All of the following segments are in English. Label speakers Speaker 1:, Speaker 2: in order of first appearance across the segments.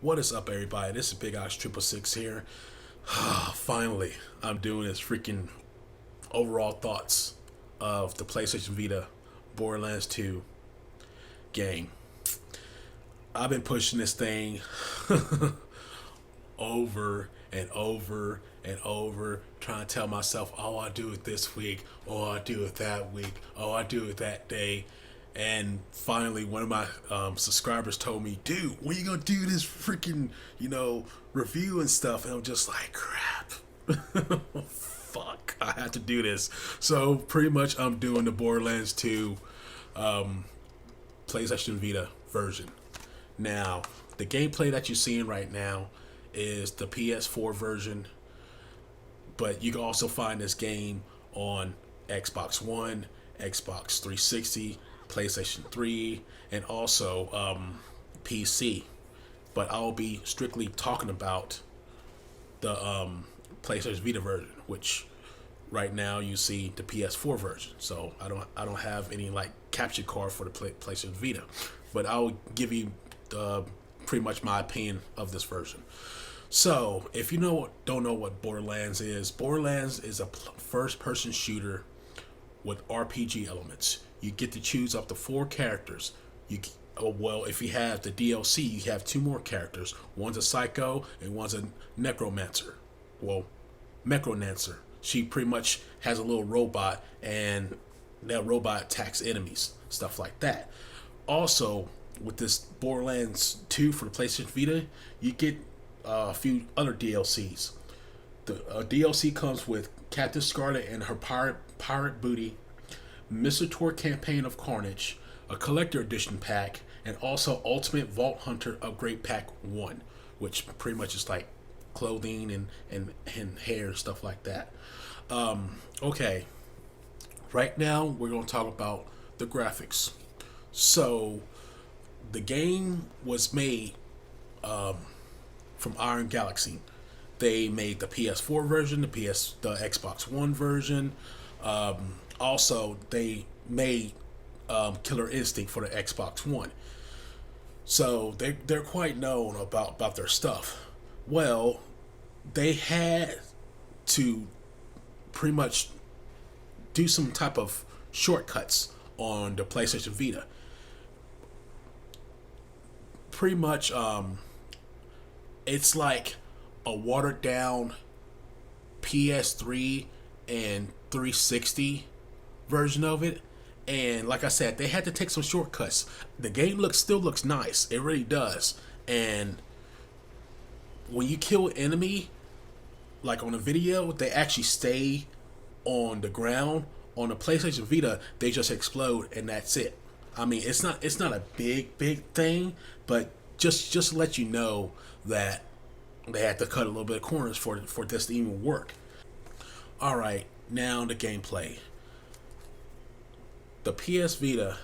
Speaker 1: What is up, everybody? This is Big Ox 666 here. Finally, I'm doing this freaking overall thoughts of the PlayStation Vita Borderlands 2 game. I've been pushing this thing over and over and over, trying to tell myself, oh, I'll do it this week, oh, I'll do it that week, oh, I'll do it that day. And finally, one of my subscribers told me, dude, when you gonna do this freaking, review and stuff? And I'm just like, crap. Fuck, I had to do this. So pretty much I'm doing the Borderlands 2 PlayStation Vita version. Now, the gameplay that you're seeing right now is the PS4 version, but you can also find this game on Xbox One, Xbox 360, PlayStation 3, and also PC. But I'll be strictly talking about the PlayStation Vita version, which right now you see the PS4 version. So I don't have any like capture card for the PlayStation Vita, but I'll give you pretty much my opinion of this version. So if you don't know what Borderlands is a first-person shooter with RPG elements. You get to choose up to 4 characters. If you have the DLC, you have 2 more characters. One's a psycho and one's a necromancer. Necromancer. She pretty much has a little robot, and that robot attacks enemies, stuff like that. Also, with this Borderlands 2 for the PlayStation Vita, you get a few other DLCs. The DLC comes with Captain Scarlet and her pirate booty, Mr. Campaign of Carnage, a collector edition pack, and also Ultimate Vault Hunter Upgrade Pack 1, which pretty much is like clothing and hair, stuff like that. Okay, right now we're going to talk about the graphics. So, the game was made from Iron Galaxy. They made the PS4 version, the Xbox One version. Also, they made Killer Instinct for the Xbox One. So they're quite known about their stuff. Well, they had to pretty much do some type of shortcuts on the PlayStation Vita. Pretty much, it's like a watered down PS3 and 360 version of it. And like I said, they had to take some shortcuts. The game still looks nice. It really does. And when you kill an enemy, like on a video, they actually stay on the ground. On the PlayStation Vita, they just explode and that's it. I mean, it's not a big thing, but just to let you know that they had to cut a little bit of corners for this to even work. All right, now the gameplay. The PS Vita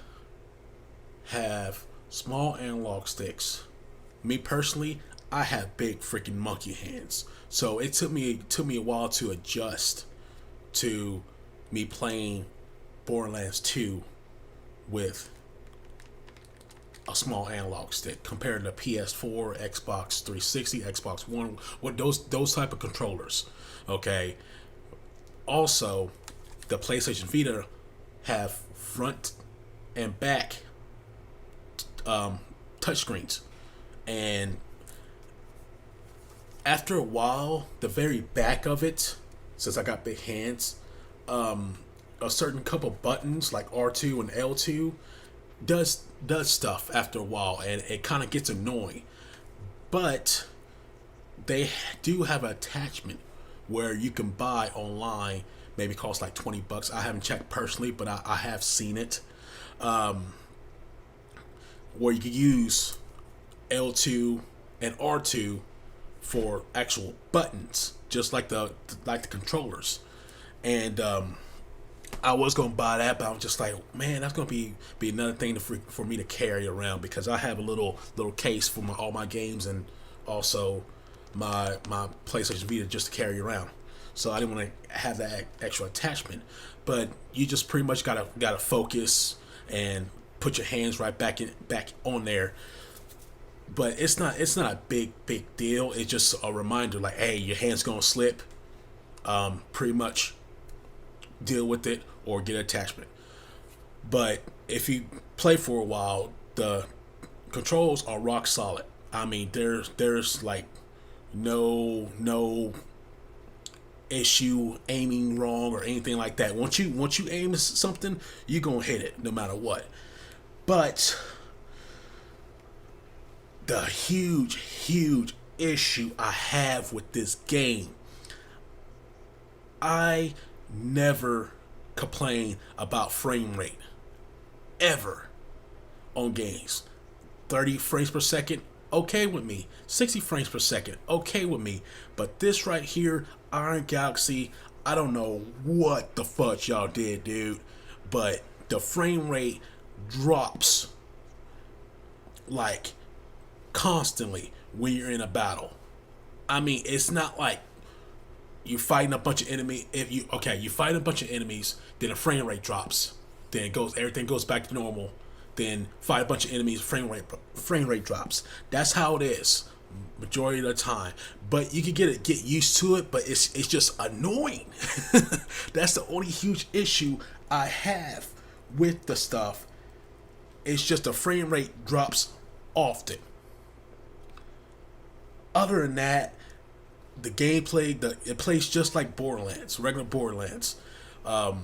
Speaker 1: have small analog sticks. Me personally, I have big freaking monkey hands, so it took me a while to adjust to me playing Borderlands 2 with a small analog stick compared to PS4, Xbox 360, Xbox One, with those type of controllers. Okay. Also, the PlayStation Vita have front and back touchscreens, and after a while, the very back of it, since I got big hands, a certain couple buttons like R2 and L2 does stuff after a while, and it kind of gets annoying. But they do have an attachment where you can buy online, maybe costs like $20. I haven't checked personally, but I have seen it, where you can use L2 and R2 for actual buttons, just like the controllers. And I was gonna buy that, but I was just like, man, that's gonna be another thing for me to carry around, because I have a little case for all my games, and also my PlayStation Vita just to carry around. So I didn't want to have that extra attachment. But you just pretty much gotta focus and put your hands right back on there but it's not a big deal. It's just a reminder, like, hey, your hand's gonna slip. Pretty much deal with it or get attachment. But if you play for a while, the controls are rock solid. I mean, there's like no issue aiming wrong or anything like that. Once you aim something, you're gonna hit it no matter what. But the huge issue I have with this game, I never complain about frame rate ever on games. 30 frames per second, okay with me. 60 frames per second, okay with me. But this right here, Iron Galaxy, I don't know what the fudge y'all did, dude. But the frame rate drops like constantly when you're in a battle. I mean, it's not like you fighting a bunch of enemy. If you fight a bunch of enemies, then the frame rate drops. Then everything goes back to normal. Then fight a bunch of enemies, frame rate drops. That's how it is majority of the time. But you can get used to it, but it's just annoying. That's the only huge issue I have with the stuff. It's just the frame rate drops often. Other than that, the gameplay, it plays just like Borderlands, regular Borderlands, and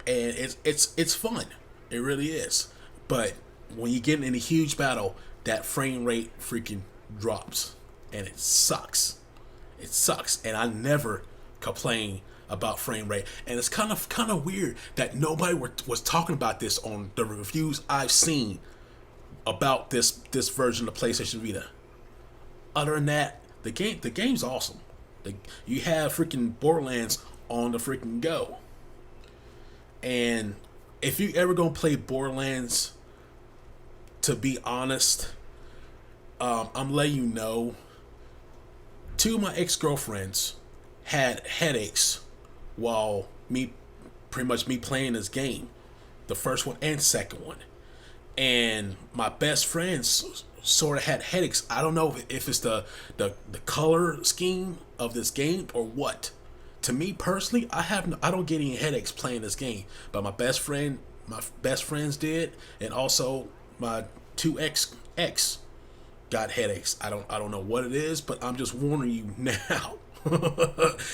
Speaker 1: it's fun. It really is. But when you get in a huge battle, that frame rate freaking drops, and it sucks. It sucks, and I never complain about frame rate. And it's kind of weird that nobody was talking about this on the reviews I've seen about this version of PlayStation Vita. Other than that, the game's awesome. You have freaking Borderlands on the freaking go. And if you ever gonna play Borderlands, to be honest, I'm letting you know, two of my ex-girlfriends had headaches while me playing this game, the first one and second one. And my best friends sort of had headaches. I don't know if it's the color scheme of this game or what. To me personally, I don't get any headaches playing this game, but my best friends did, and also my two ex got headaches. I don't know what it is, but I'm just warning you now.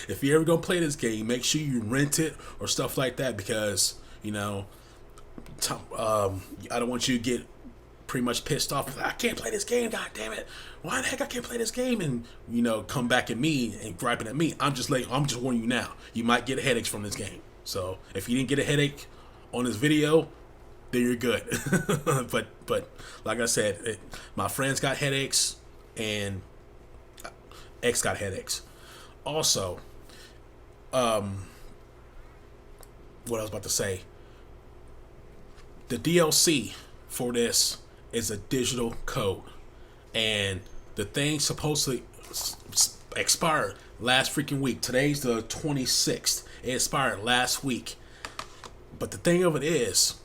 Speaker 1: If you're ever gonna play this game, make sure you rent it or stuff like that, because I don't want you to get pretty much pissed off. I can't play this game, god damn it, why the heck I can't play this game, and come back at me and griping at me. I'm just warning you now, you might get headaches from this game. So if you didn't get a headache on this video, then you're good. but like I said, my friends got headaches and ex got headaches. Also, what I was about to say, the DLC for this is a digital code, and the thing supposedly expired last freaking week. Today's the 26th. It expired last week. But the thing of it is,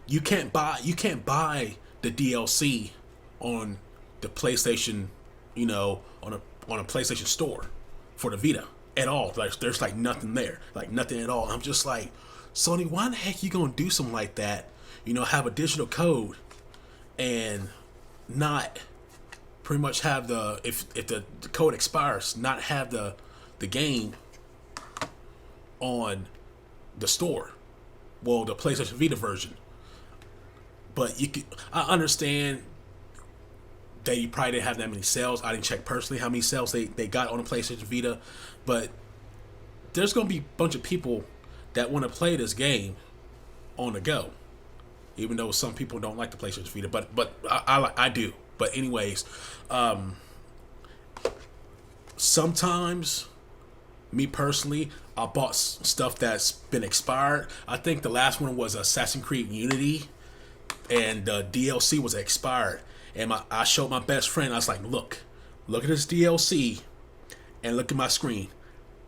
Speaker 1: you can't buy the DLC on the PlayStation, on a PlayStation store for the Vita at all. Like, there's like nothing there, like nothing at all. I'm just like, Sony, why the heck you gonna do something like that? Have a digital code and not pretty much have if the code expires, not have the game on the store. Well, the PlayStation Vita version. But I understand that you probably didn't have that many sales. I didn't check personally how many sales they got on the PlayStation Vita, but there's gonna be a bunch of people that want to play this game on the go, even though some people don't like the PlayStation Vita, but I do. But anyways, sometimes, me personally, I bought stuff that's been expired. I think the last one was Assassin's Creed Unity, and the DLC was expired. And I showed my best friend. I was like, look at this DLC, and look at my screen.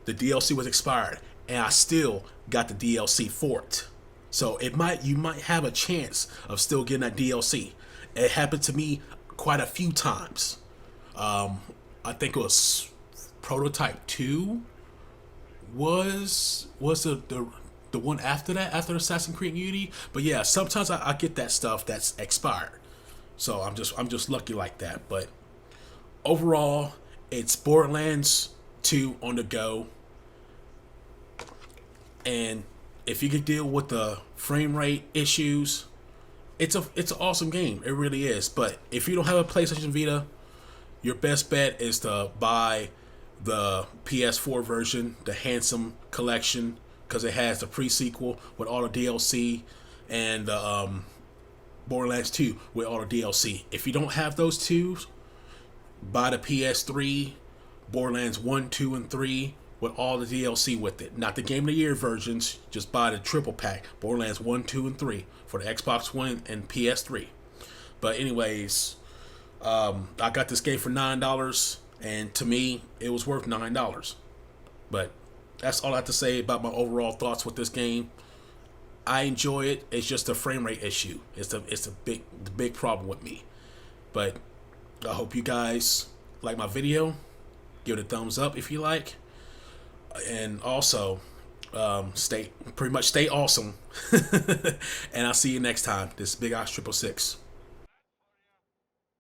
Speaker 1: The DLC was expired, and I still got the DLC for it. So you might have a chance of still getting that DLC. It happened to me quite a few times. I think it was Prototype 2 was the one after that, after Assassin's Creed Unity. But yeah, sometimes I get that stuff that's expired. So I'm just lucky like that. But overall, it's Borderlands 2 on the go. And if you can deal with the frame rate issues, it's an awesome game. It really is. But if you don't have a PlayStation Vita, your best bet is to buy the PS4 version, the Handsome Collection, because it has the pre-sequel with all the DLC and the Borderlands 2 with all the DLC. If you don't have those two, buy the PS3, Borderlands 1, 2, and 3 with all the DLC with it. Not the Game of the Year versions, just buy the triple pack, Borderlands 1, 2, and 3 for the Xbox One and PS3. But anyways, I got this game for $9, and to me, it was worth $9. But that's all I have to say about my overall thoughts with this game. I enjoy it. It's just a frame rate issue. It's the big problem with me. But I hope you guys like my video. Give it a thumbs up if you like, and also stay awesome. And I'll see you next time. This is Big Ox 666.